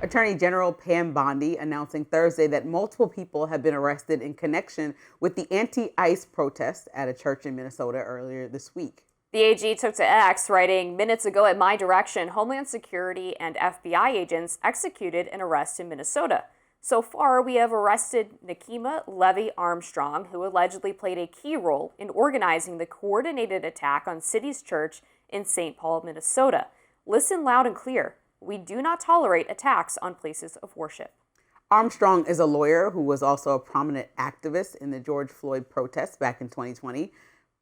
Attorney General Pam Bondi announcing Thursday that multiple people have been arrested in connection with the anti-ICE protests at a church in Minnesota earlier this week. The AG took to X, writing, "Minutes ago at my direction, Homeland Security and FBI agents executed an arrest in Minnesota. So far, we have arrested Nakima Levy Armstrong, who allegedly played a key role in organizing the coordinated attack on City's Church in St. Paul, Minnesota. Listen loud and clear. We do not tolerate attacks on places of worship." Armstrong is a lawyer who was also a prominent activist in the George Floyd protests back in 2020.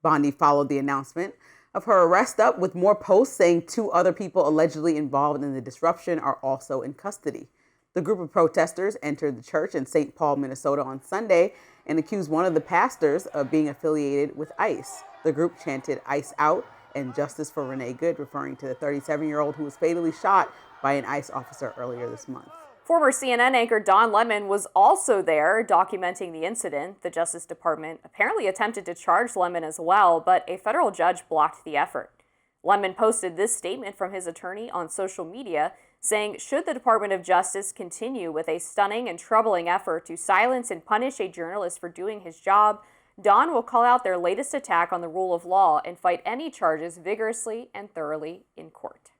Bondi followed the announcement of her arrest up with more posts saying two other people allegedly involved in the disruption are also in custody. The group of protesters entered the church in St. Paul, Minnesota on Sunday and accused one of the pastors of being affiliated with ICE. The group chanted "ICE out" and "Justice for Renee Good," referring to the 37-year-old who was fatally shot by an ICE officer earlier this month. Former CNN anchor Don Lemon was also there documenting the incident. The Justice Department apparently attempted to charge Lemon as well, but a federal judge blocked the effort. Lemon posted this statement from his attorney on social media, saying, "Should the Department of Justice continue with a stunning and troubling effort to silence and punish a journalist for doing his job, Don will call out their latest attack on the rule of law and fight any charges vigorously and thoroughly in court."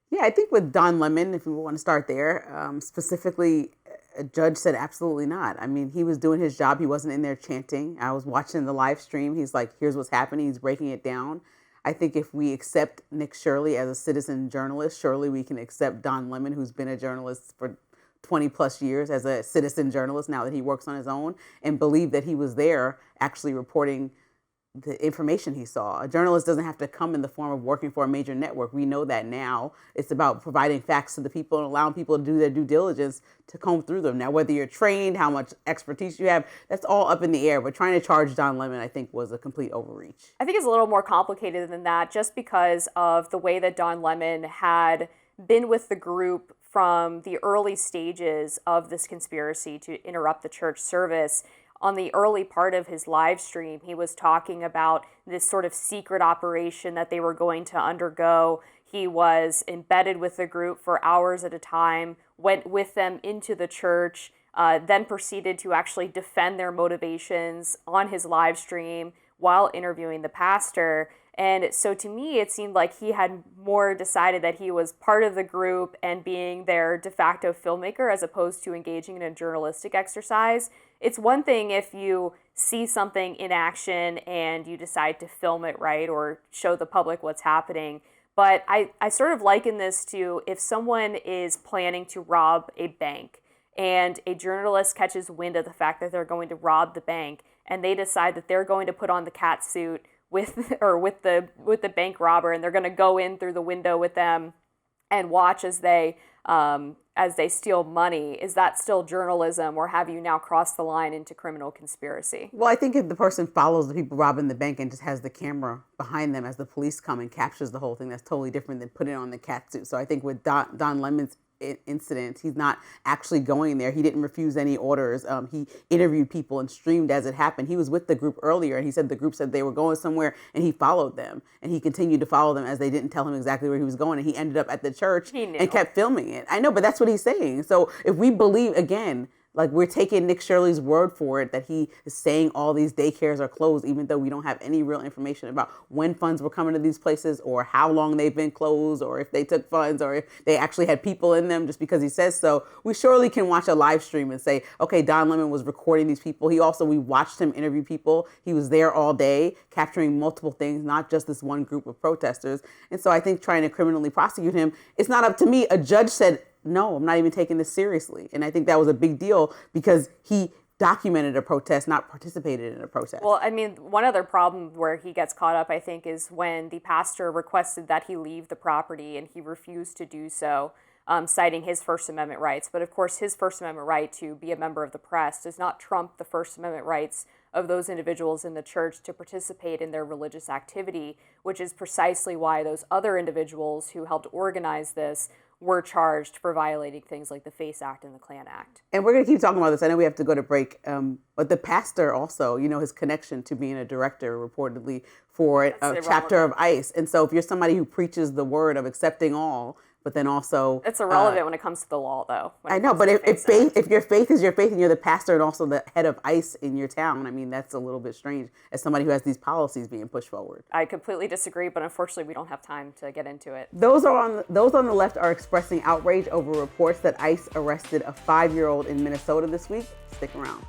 Yeah, I think with Don Lemon, if we want to start there, specifically, a judge said absolutely not. I mean, he was doing his job. He wasn't in there chanting. I was watching the live stream. He's like, here's what's happening. He's breaking it down. I think if we accept Nick Shirley as a citizen journalist, surely we can accept Don Lemon, who's been a journalist for 20 plus years as a citizen journalist now that he works on his own, and believe that he was there actually reporting the information he saw. A journalist doesn't have to come in the form of working for a major network. We know that now. It's about providing facts to the people and allowing people to do their due diligence to comb through them. Now, whether you're trained, how much expertise you have, that's all up in the air. But trying to charge Don Lemon, I think, was a complete overreach. I think it's a little more complicated than that, just because of the way that Don Lemon had been with the group from the early stages of this conspiracy to interrupt the church service. On the early part of his live stream, he was talking about this sort of secret operation that they were going to undergo. He was embedded with the group for hours at a time, went with them into the church, then proceeded to actually defend their motivations on his live stream while interviewing the pastor. And so to me, it seemed like he had more decided that he was part of the group and being their de facto filmmaker as opposed to engaging in a journalistic exercise. It's one thing if you see something in action and you decide to film it, right, or show the public what's happening. But I sort of liken this to if someone is planning to rob a bank and a journalist catches wind of the fact that they're going to rob the bank and they decide that they're going to put on the cat suit with the bank robber and they're going to go in through the window with them and watch as they steal money. Is that still journalism, or have you now crossed the line into criminal conspiracy? Well, I think if the person follows the people robbing the bank and just has the camera behind them as the police come and captures the whole thing, that's totally different than putting on the cat suit. So I think with Don Lemon's incident, he's not actually going there. He didn't refuse any orders. He interviewed people and streamed as it happened. He was with the group earlier, and he said the group said they were going somewhere, and he followed them. And he continued to follow them as they didn't tell him exactly where he was going. And he ended up at the church and kept filming it. I know, but that's what he's saying. So if we believe, again, like we're taking Nick Shirley's word for it that he is saying all these daycares are closed, even though we don't have any real information about when funds were coming to these places or how long they've been closed or if they took funds or if they actually had people in them just because he says so. We surely can watch a live stream and say, okay, Don Lemon was recording these people. We watched him interview people. He was there all day capturing multiple things, not just this one group of protesters. And so I think trying to criminally prosecute him, it's not up to me. A judge said, no, I'm not even taking this seriously. And I think that was a big deal because he documented a protest, not participated in a protest. Well, I mean, one other problem where he gets caught up, I think, is when the pastor requested that he leave the property and he refused to do so, citing his First Amendment rights. But of course, his First Amendment right to be a member of the press does not trump the First Amendment rights of those individuals in the church to participate in their religious activity, which is precisely why those other individuals who helped organize this were charged for violating things like the FACE Act and the Klan Act. And we're going to keep talking about this. I know we have to go to break. But the pastor also, his connection to being a director reportedly for a chapter of ICE. And so if you're somebody who preaches the word of accepting all, but then also it's irrelevant when it comes to the law, though. I know, but if your faith is your faith and you're the pastor and also the head of ICE in your town, I mean, that's a little bit strange as somebody who has these policies being pushed forward. I completely disagree, but unfortunately we don't have time to get into it. Those on the left are expressing outrage over reports that ICE arrested a 5-year-old in Minnesota this week. Stick around.